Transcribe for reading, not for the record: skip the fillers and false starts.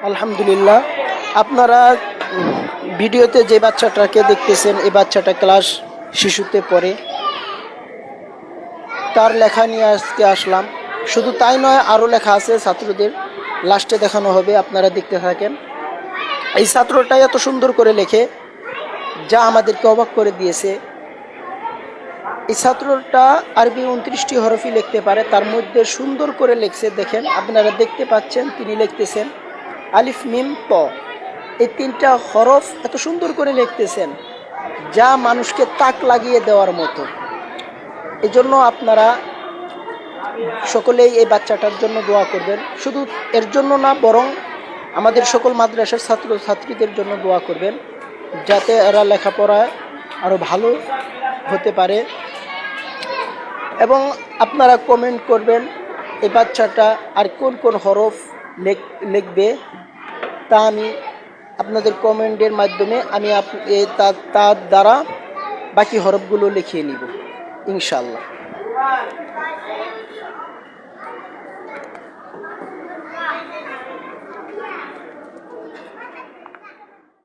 আলহামদুলিল্লাহ। আপনারা ভিডিওতে যে বাচ্চাটাকে দেখতেছেন, এই বাচ্চাটা ক্লাস শিশুতে পড়ে। তার লেখা নিয়ে আজকে আসলাম। শুধু তাই নয়, আরও লেখা আছে ছাত্রদের, লাস্টে দেখানো হবে, আপনারা দেখতে থাকেন। এই ছাত্রটাই এত সুন্দর করে লেখে, যা আমাদেরকে অবাক করে দিয়েছে। এই ছাত্রটা আরবি 29টি হরফই লিখতে পারে, তার মধ্যে সুন্দর করে লিখছে। দেখেন, আপনারা দেখতে পাচ্ছেন তিনি লিখতেছেন আলিফ মিম ত। এই 3টা হরফ এত সুন্দর করে লিখতেছেন, যা মানুষকে তাক লাগিয়ে দেওয়ার মতো। এই জন্য আপনারা সকলেই এই বাচ্চাটার জন্য দোয়া করবেন। শুধু এর জন্য না, বরং আমাদের সকল মাদ্রাসার ছাত্র ছাত্রীদের জন্য দোয়া করবেন, যাতে এরা লেখাপড়ায় আরও ভালো হতে পারে। এবং আপনারা কমেন্ট করবেন এই বাচ্চাটা আর কোন কোন হরফ লিখবে, তা আমি আপনাদের কমেন্টের মাধ্যমে আমি তার দ্বারা বাকি হরফগুলো লিখিয়ে নিব ইনশাআল্লাহ।